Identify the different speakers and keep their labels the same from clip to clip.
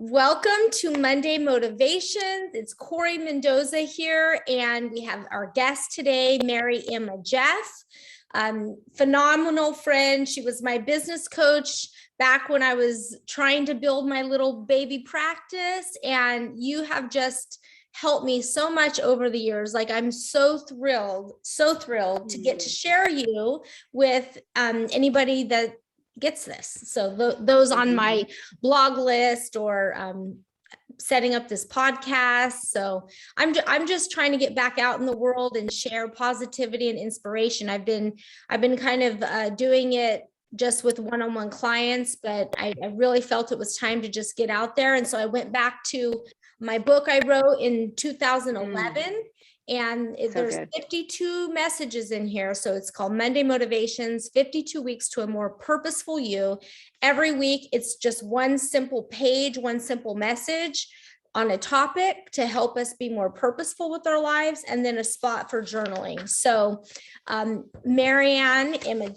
Speaker 1: Welcome to Monday Motivations. It's Corry Mendoza here, and we have our guest today, Marianne and phenomenal friend. She was my business coach back when I was trying to build my little baby practice, and you have just helped me so much over the years. Like, I'm so thrilled to get to share you with anybody that gets this. So those on my blog list or setting up this podcast. So I'm just trying to get back out in the world and share positivity and inspiration. I've been kind of doing it just with one-on-one clients, but I really felt it was time to just get out there. And so I went back to my book I wrote in 2011. And there's 52 messages in here. So it's called Monday Motivations, 52 Weeks to a More Purposeful You. Every week, it's just one simple page, one simple message on a topic to help us be more purposeful with our lives, and then a spot for journaling. So Marianne and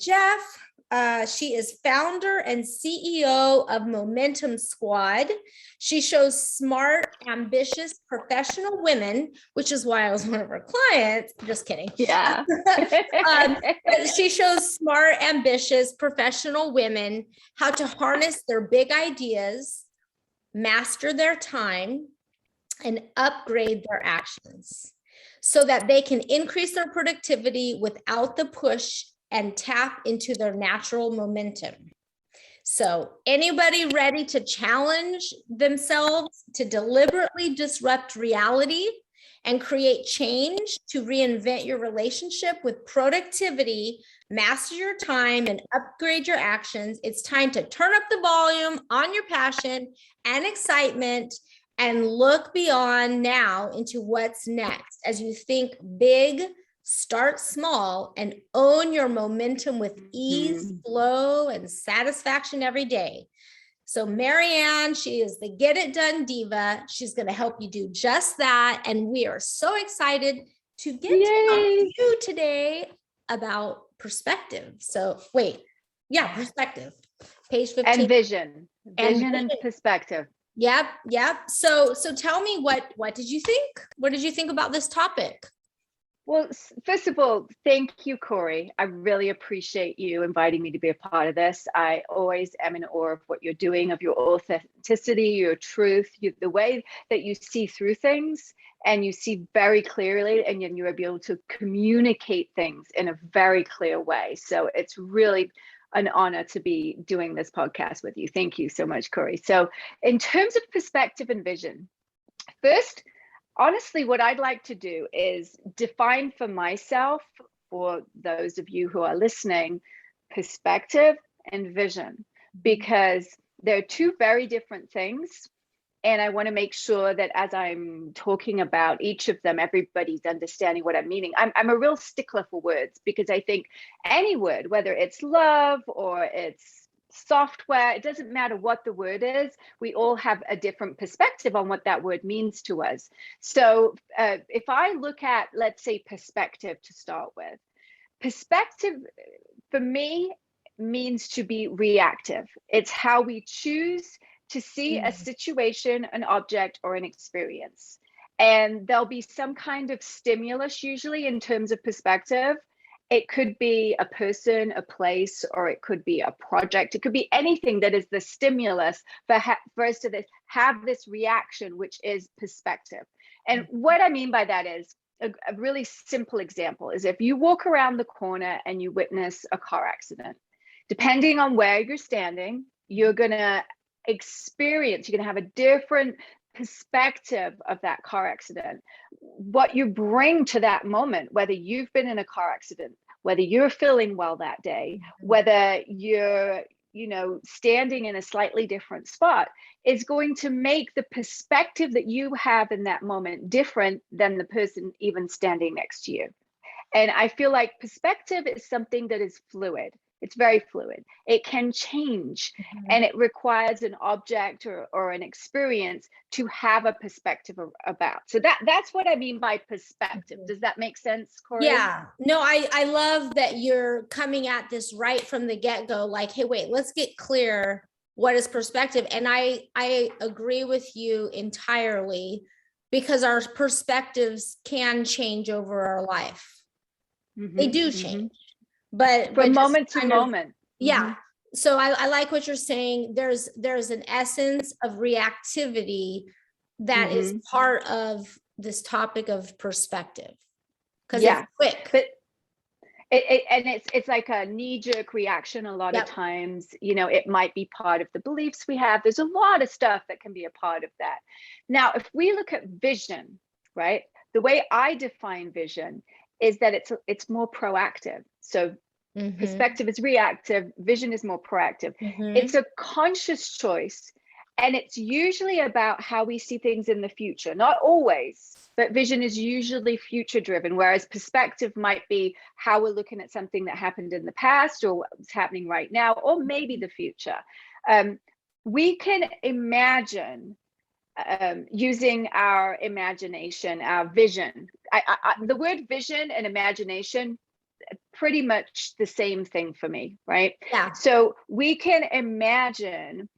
Speaker 1: she is founder and CEO of Momentum Squad. She shows smart, ambitious, professional women, which is why I was one of her clients. Just kidding.
Speaker 2: Yeah.
Speaker 1: She shows smart, ambitious, professional women how to harness their big ideas, master their time, and upgrade their actions so that they can increase their productivity without the push and tap into their natural momentum. So anybody ready to challenge themselves to deliberately disrupt reality and create change to reinvent your relationship with productivity, master your time, and upgrade your actions? It's time to turn up the volume on your passion and excitement and look beyond now into what's next as you think big, start small, and own your momentum with ease, flow, and satisfaction every day. So Marianne, she is the Get It Done Diva. She's going to help you do just that. And we are so excited to get to talk to you today about perspective. So perspective. Page 15.
Speaker 2: And vision and perspective.
Speaker 1: Yep. So tell me, what did you think? What did you think about this topic?
Speaker 2: Well, first of all, thank you, Corry. I really appreciate you inviting me to be a part of this. I always am in awe of what you're doing, of your authenticity, your truth, the way that you see through things, and you see very clearly, and you're able to communicate things in a very clear way. So it's really an honor to be doing this podcast with you. Thank you so much, Corry. So in terms of perspective and vision, first, honestly, what I'd like to do is define for myself, for those of you who are listening, perspective and vision, because they're two very different things. And I want to make sure that as I'm talking about each of them, everybody's understanding what I'm meaning. I'm a real stickler for words, because I think any word, whether it's love or it's software, it doesn't matter what the word is, we all have a different perspective on what that word means to us. So if I look at, let's say, perspective to start with, perspective for me means to be reactive. It's how we choose to see a situation, an object, or an experience. And there'll be some kind of stimulus usually in terms of perspective. It could be a person, a place, or it could be a project. It could be anything that is the stimulus for us to have this reaction, which is perspective. And what I mean by that is a really simple example is if you walk around the corner and you witness a car accident, depending on where you're standing, you're going to have a different perspective of that car accident. What you bring to that moment, whether you've been in a car accident, whether you're feeling well that day, whether you're standing in a slightly different spot, is going to make the perspective that you have in that moment different than the person even standing next to you. And I feel like perspective is something that is fluid. It's very fluid. It can change, and it requires an object or an experience to have a perspective about. So that's what I mean by perspective. Does that make sense, Corry?
Speaker 1: Yeah. No, I love that you're coming at this right from the get-go. Like, hey, wait, let's get clear what is perspective. And I agree with you entirely, because our perspectives can change over our life. They do change, but
Speaker 2: from
Speaker 1: just
Speaker 2: moment to moment.
Speaker 1: Yeah. So I like what you're saying. There's an essence of reactivity that is part of this topic of perspective, because it's quick.
Speaker 2: But it's like a knee-jerk reaction a lot of times. You know, it might be part of the beliefs we have. There's a lot of stuff that can be a part of that. Now, if we look at vision, right? The way I define vision is that it's more proactive. So perspective is reactive, vision is more proactive. It's a conscious choice, and it's usually about how we see things in the future. Not always, but vision is usually future driven, whereas perspective might be how we're looking at something that happened in the past, or what's happening right now, or maybe the future. We can imagine using our imagination, our vision. The word vision and imagination, pretty much the same thing for me, right?
Speaker 1: Yeah.
Speaker 2: So we can imagine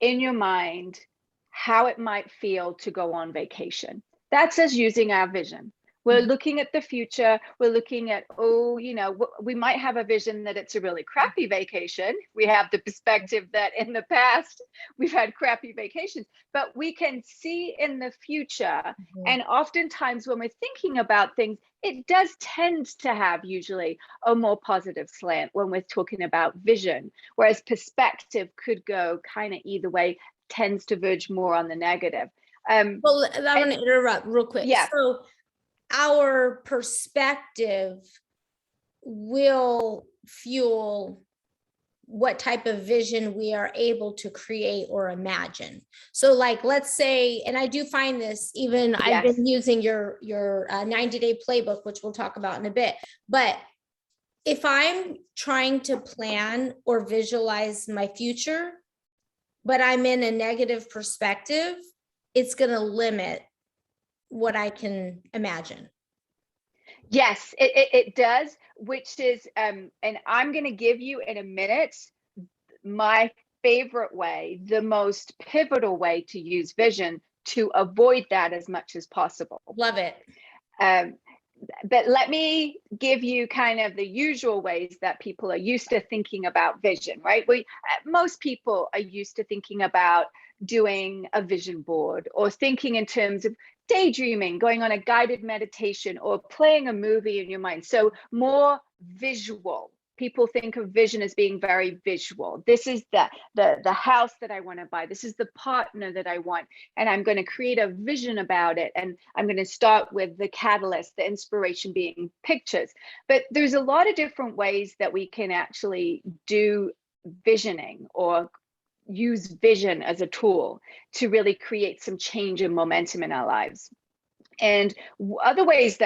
Speaker 2: in your mind how it might feel to go on vacation. That's us using our vision. We're looking at the future. We're looking at, oh, you know, we might have a vision that it's a really crappy vacation. We have the perspective that in the past we've had crappy vacations, but we can see in the future. And oftentimes when we're thinking about things, it does tend to have usually a more positive slant when we're talking about vision, whereas perspective could go kind of either way, tends to verge more on the negative.
Speaker 1: Well, I want to interrupt real quick.
Speaker 2: Yeah.
Speaker 1: So our perspective will fuel what type of vision we are able to create or imagine. So like, let's say, and I do find this, even I've been using your 90-day playbook, which we'll talk about in a bit, but if I'm trying to plan or visualize my future, but I'm in a negative perspective, it's going to limit what I can imagine.
Speaker 2: Yes, it does, which is, and I'm going to give you in a minute my favorite way, the most pivotal way to use vision to avoid that as much as possible.
Speaker 1: Love it.
Speaker 2: But let me give you kind of the usual ways that people are used to thinking about vision, right? Most people are used to thinking about doing a vision board, or thinking in terms of daydreaming, going on a guided meditation, or playing a movie in your mind. So more visual. People think of vision as being very visual. This is the house that I want to buy. This is the partner that I want. And I'm going to create a vision about it. And I'm going to start with the catalyst, the inspiration being pictures. But there's a lot of different ways that we can actually do visioning, or use vision as a tool to really create some change and momentum in our lives. And one of the ways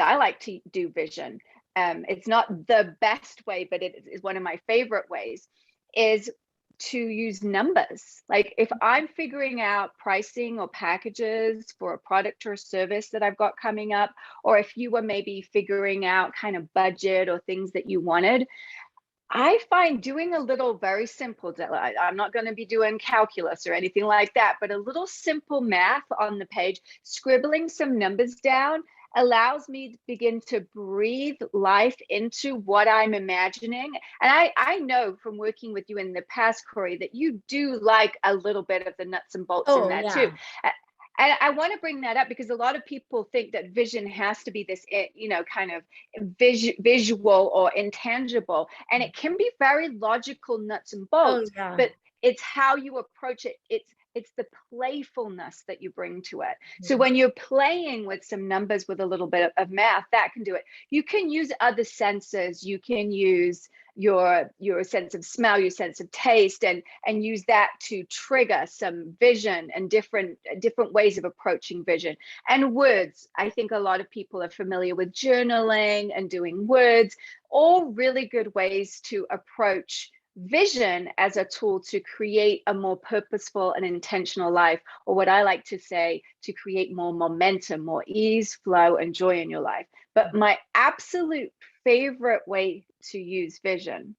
Speaker 2: I like to do vision, it's not the best way, but it is one of my favorite ways, is to use numbers. Like if I'm figuring out pricing or packages for a product or a service that I've got coming up, or if you were maybe figuring out kind of budget or things that you wanted, I find doing a little very simple, I'm not going to be doing calculus or anything like that, but a little simple math on the page, scribbling some numbers down, allows me to begin to breathe life into what I'm imagining. And I know from working with you in the past, Corry, that you do like a little bit of the nuts and bolts in that too. And I want to bring that up because a lot of people think that vision has to be this, you know, kind of visual or intangible, and it can be very logical nuts and bolts, but it's how you approach it. It's the playfulness that you bring to it. So when you're playing with some numbers with a little bit of math, that can do it. You can use other senses. You can use your sense of smell, your sense of taste, and use that to trigger some vision and different ways of approaching vision. And words, I think a lot of people are familiar with journaling and doing words, all really good ways to approach vision as a tool to create a more purposeful and intentional life, or what I like to say, to create more momentum, more ease, flow, and joy in your life. But my absolute favorite way to use vision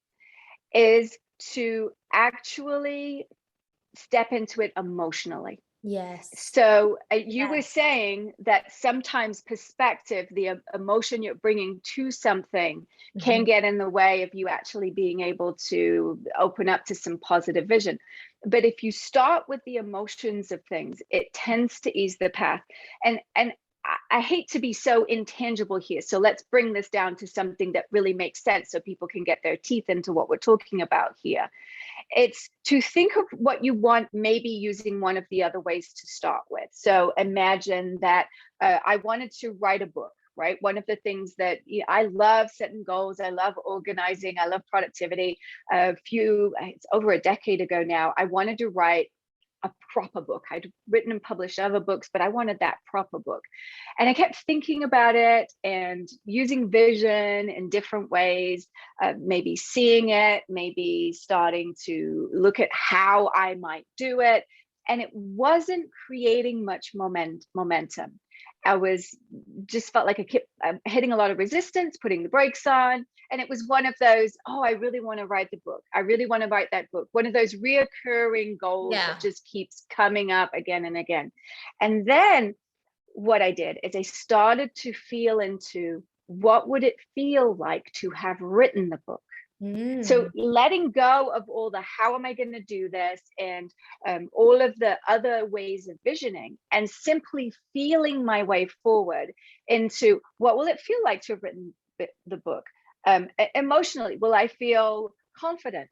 Speaker 2: is to actually step into it emotionally.
Speaker 1: Yes.
Speaker 2: So you were
Speaker 1: Yes.
Speaker 2: saying that sometimes perspective, the emotion you're bringing to something, can get in the way of you actually being able to open up to some positive vision. But if you start with the emotions of things, it tends to ease the path. And I hate to be so intangible here. So let's bring this down to something that really makes sense so people can get their teeth into what we're talking about here. It's to think of what you want, maybe using one of the other ways to start with. So imagine that I wanted to write a book, right? One of the things that I love setting goals, I love organizing, I love productivity. It's over a decade ago now, I wanted to write a proper book. I'd written and published other books, but I wanted that proper book. And I kept thinking about it and using vision in different ways, maybe seeing it, maybe starting to look at how I might do it. And it wasn't creating much momentum. I just felt like I kept hitting a lot of resistance, putting the brakes on. And it was one of those, oh, I really want to write the book. I really want to write that book. One of those reoccurring goals that just keeps coming up again and again. And then what I did is I started to feel into what would it feel like to have written the book. So letting go of all the how am I going to do this and all of the other ways of visioning, and simply feeling my way forward into what will it feel like to have written the book. Emotionally, will I feel confident?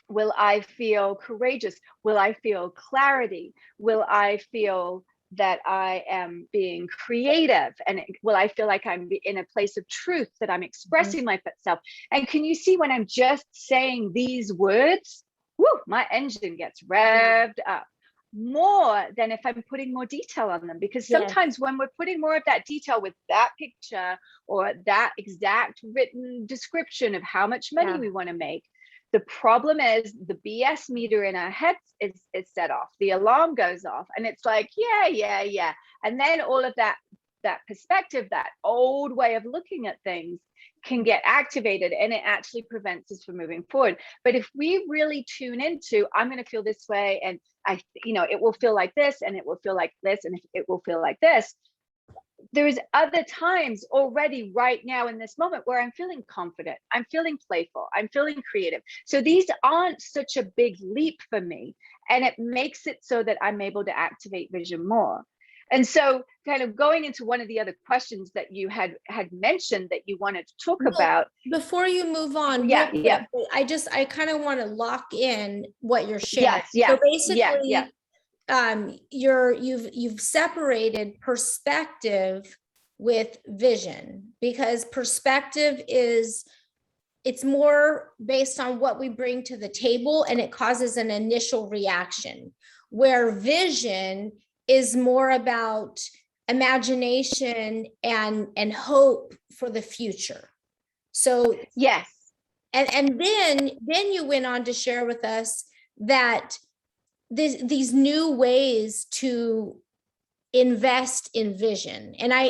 Speaker 2: Will I feel courageous? Will I feel clarity? Will I feel that I am being creative? And will I feel like I'm in a place of truth, that I'm expressing myself? And can you see, when I'm just saying these words, whoo, my engine gets revved up more than if I'm putting more detail on them. Because sometimes when we're putting more of that detail with that picture or that exact written description of how much money we want to make, the problem is the BS meter in our heads is set off. The alarm goes off and it's like, yeah. And then all of that perspective, that old way of looking at things, can get activated, and it actually prevents us from moving forward. But if we really tune into, I'm going to feel this way, and it will feel like this, and it will feel like this, and it will feel like this. There's other times already right now in this moment where I'm feeling confident, I'm feeling playful, I'm feeling creative. So these aren't such a big leap for me, and it makes it so that I'm able to activate vision more. And so kind of going into one of the other questions that you had mentioned that you wanted to talk about.
Speaker 1: Before you move on, I kind of want to lock in what you're sharing. So basically, you've separated perspective with vision, because perspective it's more based on what we bring to the table, and it causes an initial reaction, where vision is more about imagination and hope for the future. So
Speaker 2: yes.
Speaker 1: And then you went on to share with us that these new ways to invest in vision. And I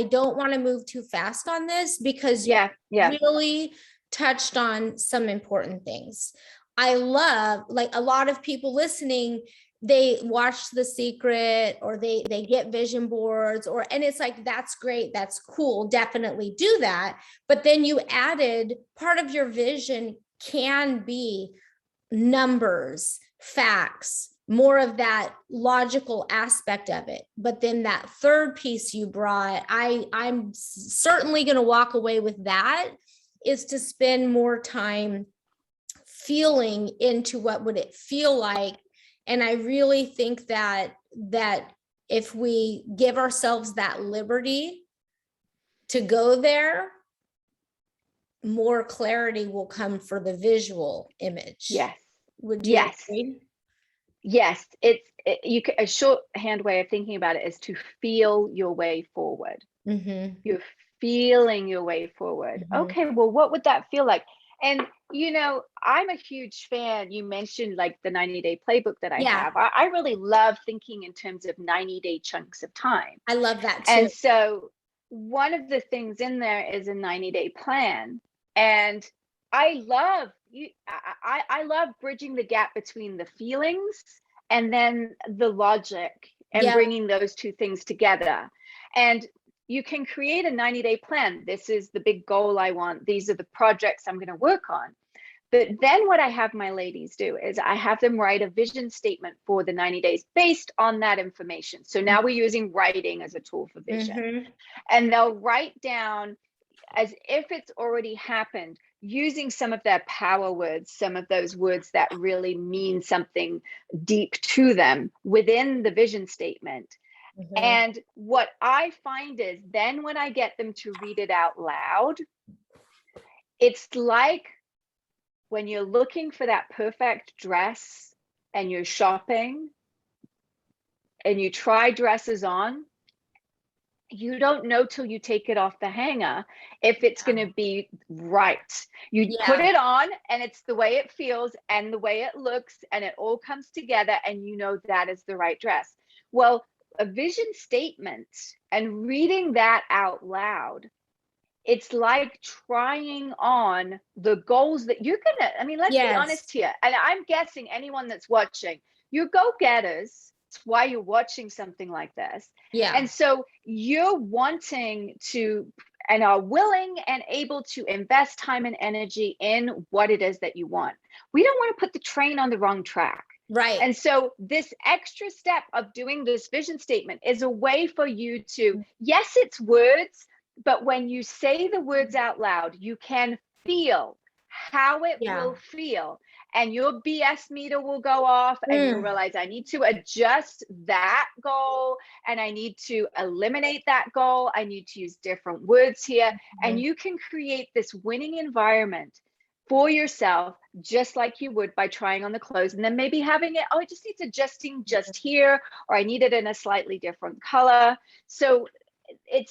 Speaker 1: don't want to move too fast on this, because you really touched on some important things. I love, like, a lot of people listening, they watch The Secret, or they get vision boards, and it's like, that's great, that's cool, definitely do that. But then you added, part of your vision can be numbers, facts, more of that logical aspect of it. But then that third piece you brought, I'm certainly going to walk away with that, is to spend more time feeling into what would it feel like. And I really think that if we give ourselves that liberty to go there, more clarity will come for the visual image.
Speaker 2: Yes.
Speaker 1: Would you agree?
Speaker 2: Yes. A shorthand way of thinking about it is to feel your way forward. You're feeling your way forward. Okay, well, what would that feel like? And, I'm a huge fan. You mentioned like the 90-day playbook that I have. I really love thinking in terms of 90-day chunks of time.
Speaker 1: I love that too.
Speaker 2: And so one of the things in there is a 90-day plan. And I love I love bridging the gap between the feelings and then the logic, and
Speaker 1: Yeah.
Speaker 2: bringing those two things together. And you can create a 90-day plan. This is the big goal I want. These are the projects I'm going to work on. But then what I have my ladies do is I have them write a vision statement for the 90 days based on that information. So now we're using writing as a tool for vision.
Speaker 1: Mm-hmm.
Speaker 2: And they'll write down as if it's already happened, using some of their power words, some of those words that really mean something deep to them within the vision statement.
Speaker 1: Mm-hmm.
Speaker 2: And what I find is then when I get them to read it out loud, it's like when you're looking for that perfect dress and you're shopping and you try dresses on, you don't know till you take it off the hanger if it's going to be right. You put it on and it's the way it feels and the way it looks, and it all comes together, and you know that is the right dress. Well, a vision statement and reading that out loud, it's like trying on the goals that you're gonna, I mean, let's be honest here. And I'm guessing anyone that's watching, you're go-getters. It's why you're watching something like this.
Speaker 1: Yeah.
Speaker 2: And so you're wanting to and are willing and able to invest time and energy in what it is that you want. We don't want to put the train on the wrong track.
Speaker 1: Right.
Speaker 2: And so this extra step of doing this vision statement is a way for you to, yes, it's words, but when you say the words out loud, you can feel how it will feel, and your BS meter will go off, and you'll realize I need to adjust that goal, and I need to eliminate that goal. I need to use different words here. And you can create this winning environment for yourself, just like you would by trying on the clothes, and then maybe having it, oh, it just needs adjusting just here, or I need it in a slightly different color. So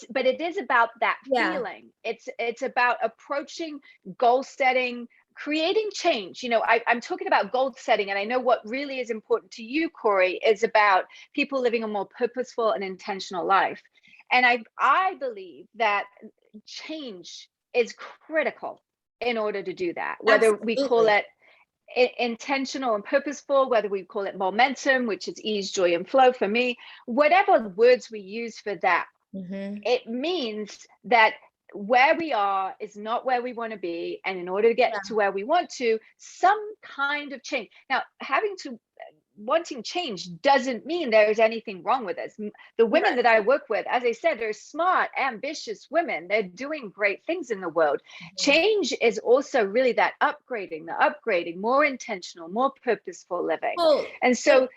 Speaker 2: but it is about that feeling. It's about approaching goal setting, creating change. You know, I'm talking about goal setting, and I know what really is important to you, Corry, is about people living a more purposeful and intentional life. And I believe that change is critical in order to do that, whether we call it intentional and purposeful, whether we call it momentum, which is ease, joy, and flow for me, whatever words we use for that. It means that where we are is not where we want to be. And in order to get to where we want to, some kind of change. Now, wanting change doesn't mean there's anything wrong with us. The women that I work with, as I said, they're smart, ambitious women. They're doing great things in the world. Change is also really that upgrading, more intentional, more purposeful living.
Speaker 1: Well,
Speaker 2: and so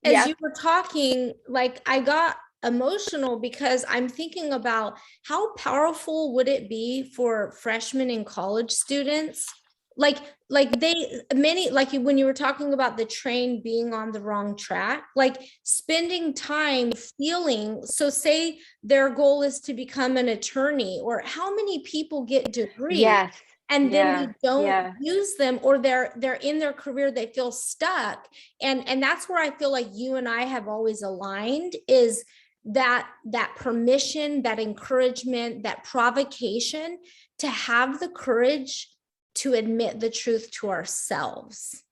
Speaker 1: as you were talking, like I got emotional because I'm thinking about how powerful would it be for freshmen and college students, like when you were talking about the train being on the wrong track, like spending time feeling. So say their goal is to become an attorney, or how many people get degrees and then they don't use them, or they're in their career, they feel stuck. And that's where I feel like you and I have always aligned, is that permission, that encouragement, that provocation to have the courage to admit the truth to ourselves.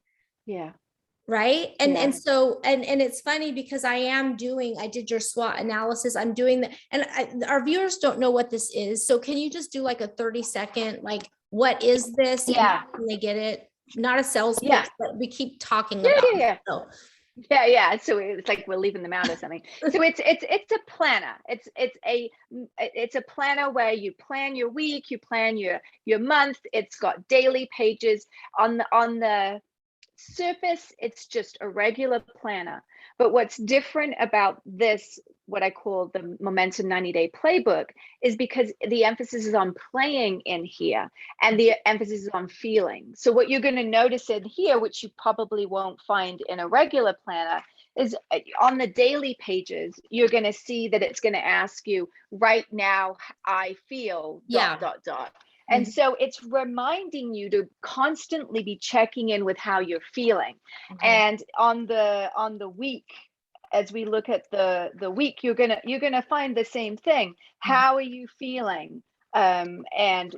Speaker 1: Right. And so it's funny because I did your SWOT analysis. I'm doing that. And our viewers don't know what this is. So can you just do like a 30-second, like, what is this? And they get it? Not a sales pitch, but we keep talking about it. So.
Speaker 2: So it's like we're leaving them out or something. So it's a planner. It's a planner where you plan your week, you plan your month. It's got daily pages. On the surface, it's just a regular planner. But what's different about this, what I call the Momentum 90-Day Playbook, is because the emphasis is on playing in here, and the emphasis is on feeling. So what you're going to notice in here, which you probably won't find in a regular planner, is on the daily pages, you're going to see that it's going to ask you, right now, I feel ... And so it's reminding you to constantly be checking in with how you're feeling. And on the week, as we look at the week, you're gonna find the same thing. How are you feeling? And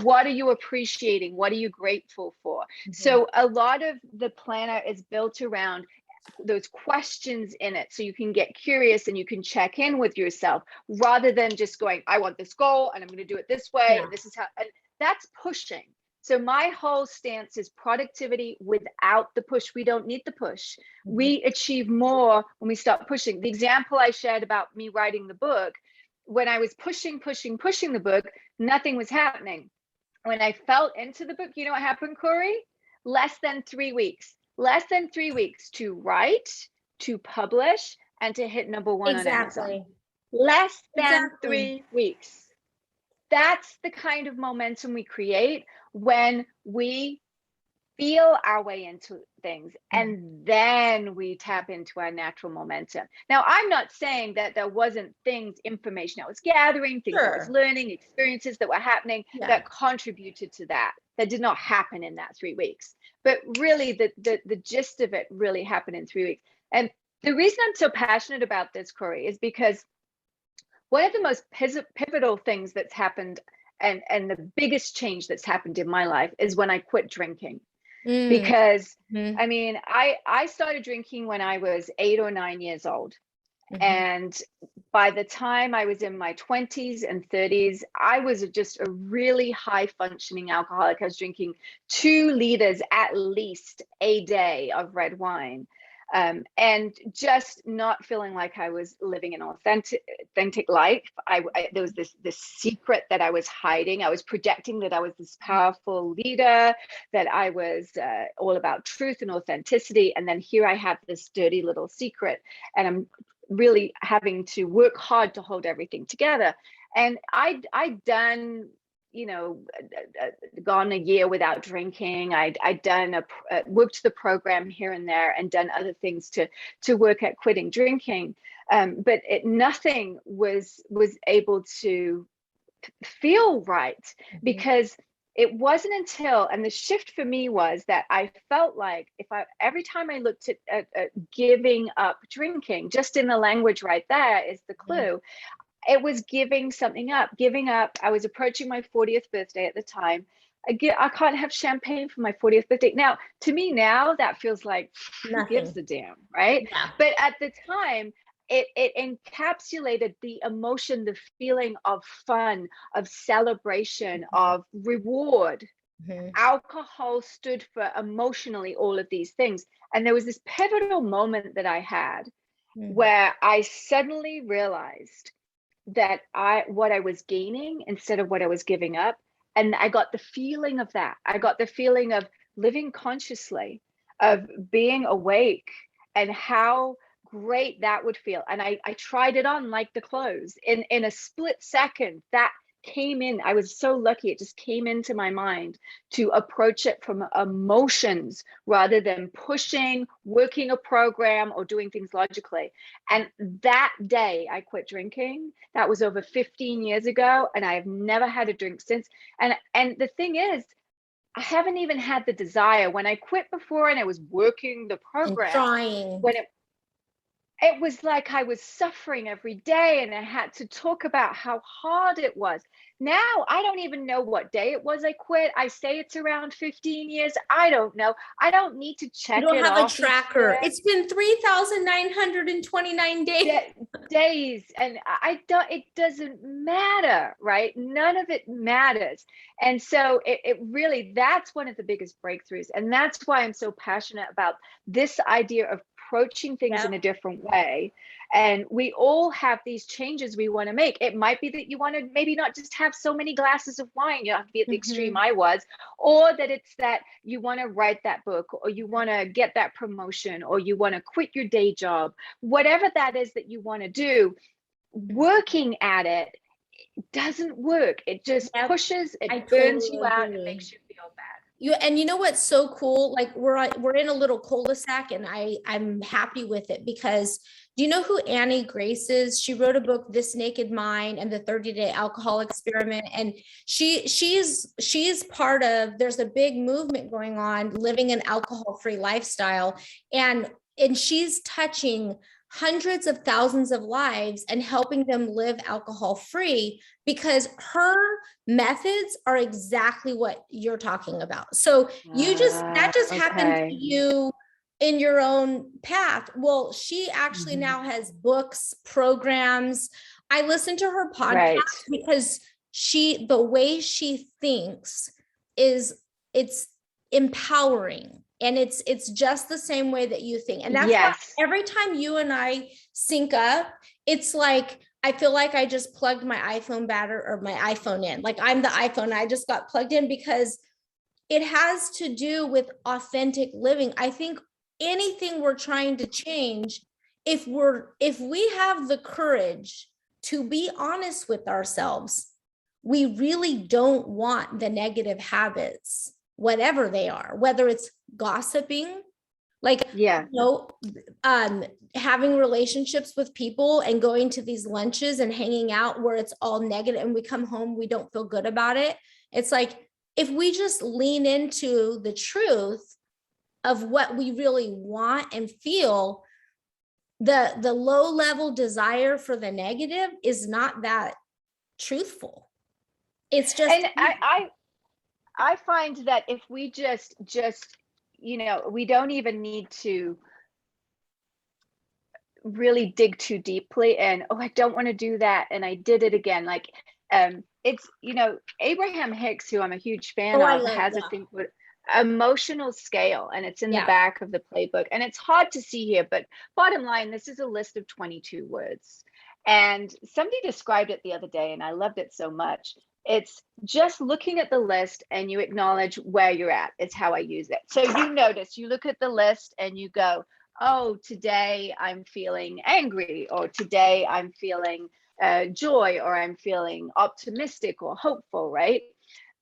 Speaker 2: what are you appreciating? What are you grateful for? So a lot of the planner is built around those questions in it, so you can get curious and you can check in with yourself, rather than just going, I want this goal and I'm going to do it this way, and this is how, and that's pushing. So my whole stance is productivity without the push. We don't need the push. We achieve more when we stop pushing. The example I shared about me writing the book, when I was pushing the book, nothing was happening. When I felt into the book, you know what happened, Corry? Less than 3 weeks to write, to publish, and to hit #1 on Amazon. Less than 3 weeks. That's the kind of momentum we create when we feel our way into things, and then we tap into our natural momentum. Now, I'm not saying that there wasn't information I was gathering, things I was learning, experiences that were happening that contributed to that. That did not happen in that 3 weeks. But really, the gist of it really happened in 3 weeks. And the reason I'm so passionate about this, Corry, is because one of the most pivotal things that's happened, and the biggest change that's happened in my life, is when I quit drinking. Because I mean, I started drinking when I was 8 or 9 years old. And by the time I was in my 20s and 30s, I was just a really high functioning alcoholic. I was drinking 2 liters at least a day of red wine. And just not feeling like I was living an authentic life. There was this secret that I was hiding. I was projecting that I was this powerful leader, that I was all about truth and authenticity. And then here I have this dirty little secret, and I'm really having to work hard to hold everything together. And I'd done, gone a year without drinking. I'd done worked the program here and there, and done other things to work at quitting drinking. But nothing was able to feel right, because it wasn't until, and the shift for me was that I felt like every time I looked at giving up drinking, just in the language right there is the clue. It was giving something up. I was approaching my 40th birthday at the time. I can't have champagne for my 40th birthday. Now, to me now, that feels like, who gives a damn, right? Yeah. But at the time, it encapsulated the emotion, the feeling of fun, of celebration, of reward. Alcohol stood for emotionally all of these things. And there was this pivotal moment that I had where I suddenly realized that what I was gaining instead of what I was giving up. And I got the feeling of that. I got the feeling of living consciously, of being awake, and how great that would feel. And I tried it on like the clothes. In a split second, that came in. I was so lucky. It just came into my mind to approach it from emotions rather than pushing, working a program, or doing things logically. And that day I quit drinking. That was over 15 years ago, and I have never had a drink since. And the thing is, I haven't even had the desire. When I quit before and I was working the program, when it was like I was suffering every day, and I had to talk about how hard it was. Now, I don't even know what day it was I quit. I say it's around 15 years. I don't know. I don't need to check it off.
Speaker 1: You don't have a tracker. It's been 3,929
Speaker 2: days. And it doesn't matter, right? None of it matters. And so it really, that's one of the biggest breakthroughs. And that's why I'm so passionate about this idea of approaching things in a different way. And we all have these changes we want to make. It might be that you want to maybe not just have so many glasses of wine, you have to be at the extreme I was, or that it's that you want to write that book, or you want to get that promotion, or you want to quit your day job. Whatever that is that you want to do, working at it doesn't work. It just pushes, it burns you out, and makes you feel bad.
Speaker 1: And you know what's so cool? Like we're in a little cul-de-sac, and I'm happy with it, because do you know who Annie Grace is? She wrote a book, This Naked Mind and the 30-Day Alcohol Experiment. And she's part of, there's a big movement going on, living an alcohol-free lifestyle. And she's touching hundreds of thousands of lives and helping them live alcohol free, because her methods are exactly what you're talking about. So that just happened to
Speaker 2: Okay.
Speaker 1: you in your own path. Well, she actually now has books, programs. I listen to her podcast
Speaker 2: Right.
Speaker 1: because the way she thinks is, it's empowering, and it's just the same way that you think. And that's why
Speaker 2: Yes.
Speaker 1: every time you and I sync up, it's like I feel like I just plugged my iPhone in. Like I'm the iPhone. I just got plugged in, because it has to do with authentic living. I think anything we're trying to change, if we have the courage to be honest with ourselves, we really don't want the negative habits, whatever they are, whether it's gossiping, like,
Speaker 2: Yeah.
Speaker 1: having relationships with people and going to these lunches and hanging out where it's all negative, and we come home, we don't feel good about it. It's like, if we just lean into the truth of what we really want and feel, the low level desire for the negative is not that truthful. It's just,
Speaker 2: And I find that if we just we don't even need to really dig too deeply and, oh, I don't want to do that, and I did it again. Like it's Abraham Hicks, who I'm a huge fan
Speaker 1: I
Speaker 2: of,
Speaker 1: love,
Speaker 2: has a thing called emotional scale, and it's in the
Speaker 1: yeah.
Speaker 2: back of the playbook, and it's hard to see here, but bottom line, this is a list of 22 words. And somebody described it the other day and I loved it so much. It's just looking at the list and you acknowledge where you're at. It's how I use it. So you notice, you look at the list and you go, oh, today I'm feeling angry, or today I'm feeling joy, or I'm feeling optimistic or hopeful, right?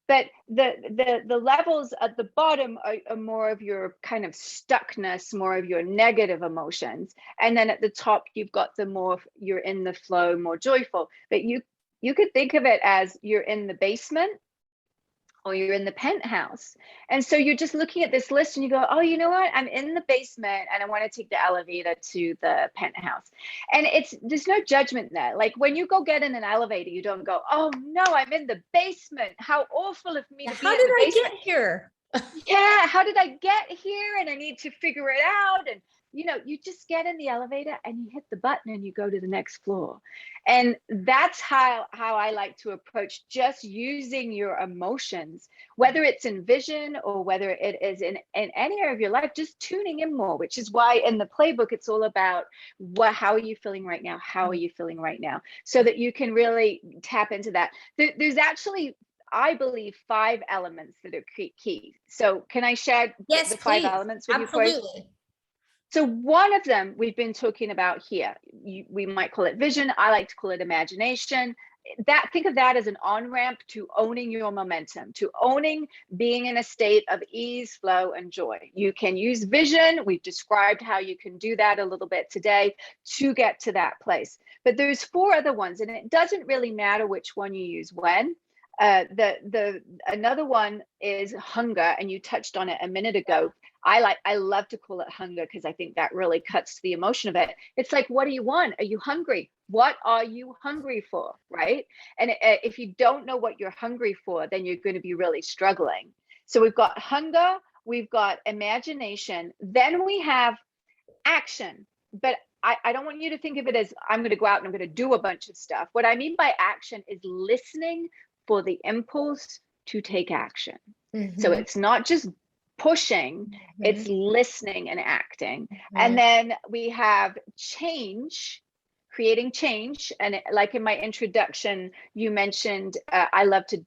Speaker 2: But the levels at the bottom are more of your kind of stuckness, more of your negative emotions, and then at the top you've got the more you're in the flow, more joyful. But you could think of it as you're in the basement or you're in the penthouse. And so you're just looking at this list and you go, oh, you know what? I'm in the basement and I want to take the elevator to the penthouse. And there's no judgment there. Like when you go get in an elevator, you don't go, oh no, I'm in the basement. How awful of me to
Speaker 1: How
Speaker 2: be
Speaker 1: did
Speaker 2: in the
Speaker 1: I
Speaker 2: basement.
Speaker 1: get here?
Speaker 2: Yeah, how did I get here? And I need to figure it out. And you just get in the elevator and you hit the button and you go to the next floor. And that's how I like to approach just using your emotions, whether it's in vision or whether it is in any area of your life, just tuning in more, which is why in the playbook, it's all about how are you feeling right now? How are you feeling right now? So that you can really tap into that. There's actually, I believe, 5 elements that are key. So can I share
Speaker 1: Yes,
Speaker 2: the 5
Speaker 1: please.
Speaker 2: elements with you, Corry?
Speaker 1: Absolutely.
Speaker 2: So one of them we've been talking about here. We might call it vision. I like to call it imagination. Think of that as an on-ramp to owning your momentum, to owning being in a state of ease, flow, and joy. You can use vision. We've described how you can do that a little bit today to get to that place. But there's 4 other ones, and it doesn't really matter which one you use when. Another one is hunger, and you touched on it a minute ago. I love to call it hunger because I think that really cuts to the emotion of it. It's like, what do you want? Are you hungry? What are you hungry for? Right? And if you don't know what you're hungry for, then you're going to be really struggling. So we've got hunger, we've got imagination, then we have action. But I don't want you to think of it as I'm going to go out and I'm going to do a bunch of stuff. What I mean by action is listening for the impulse to take action. So it's not just pushing, it's listening and acting. And then we have change, creating change. And like in my introduction, you mentioned I love to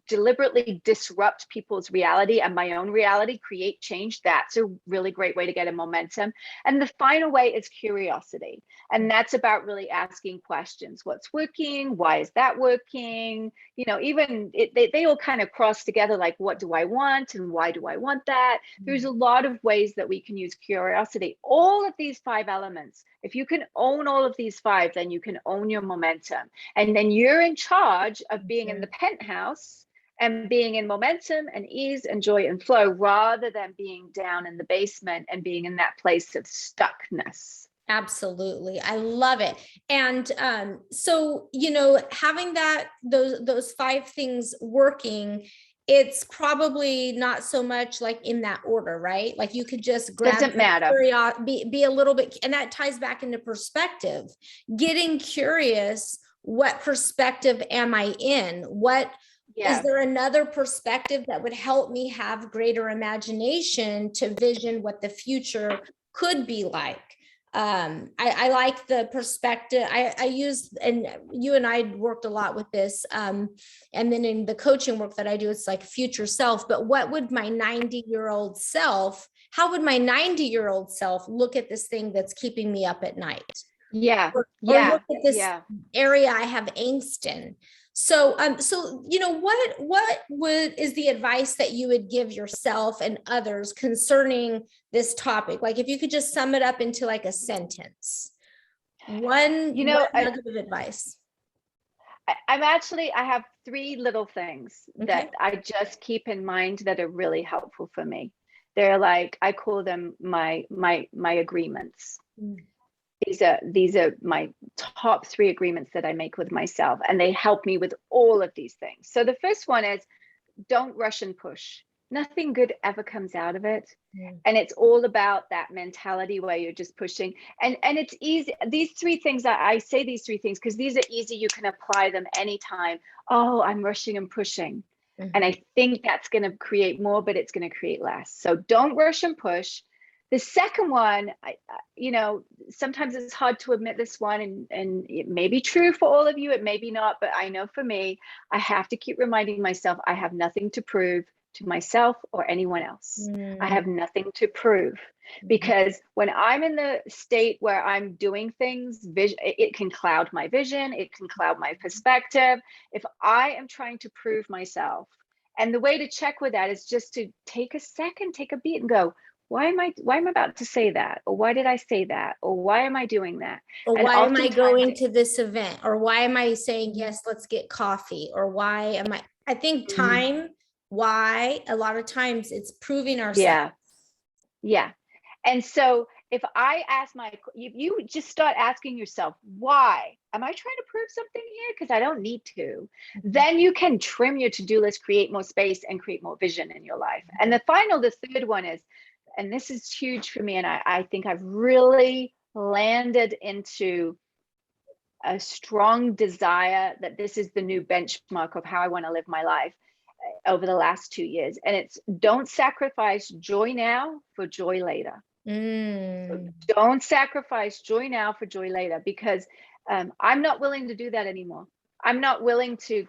Speaker 2: deliberately disrupt people's reality and my own reality, create change. That's a really great way to get a momentum. And the final way is curiosity. And that's about really asking questions. What's working? Why is that working? Even they all kind of cross together, like, what do I want? And why do I want that? There's a lot of ways that we can use curiosity. All of these 5 elements, if you can own all of these 5, then you can own your momentum. And then you're in charge of being in the penthouse and being in momentum and ease and joy and flow, rather than being down in the basement and being in that place of stuckness.
Speaker 1: Absolutely. I love it. And so, having those 5 things working, it's probably not so much like in that order, right? Like you could just grab
Speaker 2: Doesn't matter.
Speaker 1: be a little bit, and that ties back into perspective. Getting curious, what perspective am I in? Is there another perspective that would help me have greater imagination to vision what the future could be like? I like the perspective I use, and you and I worked a lot with this. And then in the coaching work that I do, it's like future self, but what would my 90-year-old self, how would my 90-year-old self look at this thing that's keeping me up at night? Or look at this area I have angst in. So, what is the advice that you would give yourself and others concerning this topic? Like, if you could just sum it up into like a sentence, one nugget of advice.
Speaker 2: I have 3 little things that I just keep in mind that are really helpful for me. They're like, I call them my agreements. These are my top 3 agreements that I make with myself, and they help me with all of these things. So the first one is, don't rush and push. Nothing good ever comes out of it. And it's all about that mentality where you're just pushing. And it's easy. These 3 things, I say these 3 things because these are easy. You can apply them anytime. Oh, I'm rushing and pushing. And I think that's going to create more, but it's going to create less. So don't rush and push. The second one, sometimes it's hard to admit this one, and it may be true for all of you, it may be not, but I know for me, I have to keep reminding myself I have nothing to prove to myself or anyone else. I have nothing to prove, because when I'm in the state where I'm doing things, it can cloud my vision, it can cloud my perspective. If I am trying to prove myself, and the way to check with that is just to take a second, take a beat and go, why am I about to say that? Or why did I say that? Or why am I doing that?
Speaker 1: Or why am I going to this event? Or why am I saying, yes, let's get coffee? Or why am I think time, why, a lot of times it's proving ourselves.
Speaker 2: Yeah. And so if I ask you just start asking yourself, why? Am I trying to prove something here? Because I don't need to. Then you can trim your to-do list, create more space, and create more vision in your life. And the 3rd one is, and this is huge for me, and I think I've really landed into a strong desire that this is the new benchmark of how I want to live my life over the last 2 years. And it's, don't sacrifice joy now for joy later. So don't sacrifice joy now for joy later, because I'm not willing to do that anymore. I'm not willing to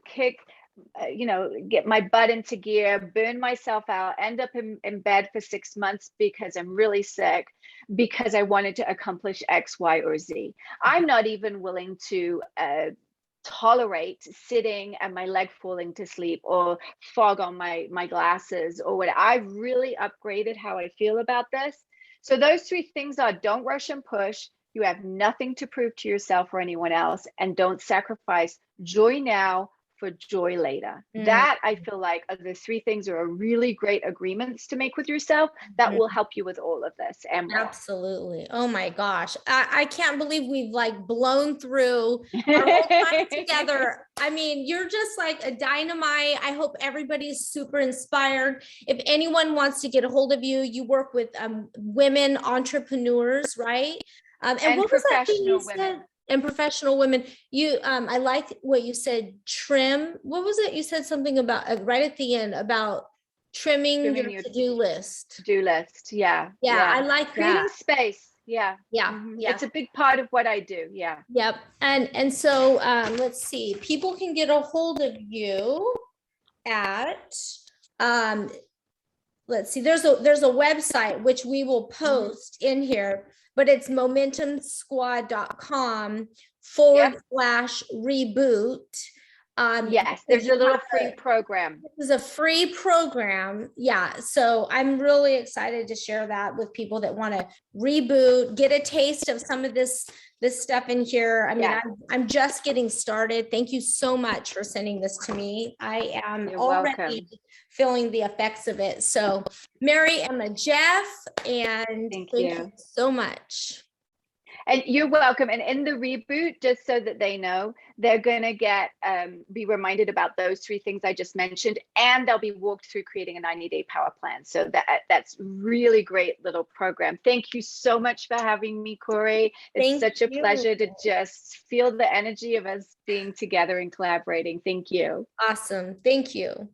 Speaker 2: get my butt into gear, burn myself out, end up in bed for 6 months because I'm really sick, because I wanted to accomplish X, Y, or Z. I'm not even willing to tolerate sitting and my leg falling to sleep, or fog on my glasses, or what. I've really upgraded how I feel about this. So those 3 things are, don't rush and push. You have nothing to prove to yourself or anyone else, and don't sacrifice joy now for joy later. That, I feel like, are the 3 things are really great agreements to make with yourself that will help you with all of this and more.
Speaker 1: Absolutely. Oh my gosh. I can't believe we've like blown through our whole time together. I mean, you're just like a dynamite. I hope everybody's super inspired. If anyone wants to get a hold of you, you work with women entrepreneurs, right? And what was that thing you said? And professional women. I like what you said, trim. What was it? You said something about right at the end about trimming your to-do list.
Speaker 2: To-do list. Yeah.
Speaker 1: I like
Speaker 2: creating space. Yeah. It's a big part of what I do. Yeah.
Speaker 1: Yep. And so let's see, people can get a hold of you at let's see, there's a website which we will post in here, but it's momentumsquad.com/reboot.
Speaker 2: Yes, there's a little free program.
Speaker 1: This is a free program. Yeah. So I'm really excited to share that with people that want to reboot, get a taste of some of this stuff in here. I mean, I'm just getting started. Thank you so much for sending this to me. I am already feeling the effects of it. So Mary, Emma, Jeff, and thank you so much.
Speaker 2: And you're welcome. And in the reboot, just so that they know, they're going to get be reminded about those 3 things I just mentioned, and they'll be walked through creating a 90-day power plan. So that's really great little program. Thank you so much for having me, Corry. It's
Speaker 1: Thank
Speaker 2: such a
Speaker 1: you.
Speaker 2: pleasure to just feel the energy of us being together and collaborating. Thank you.
Speaker 1: Awesome. Thank you.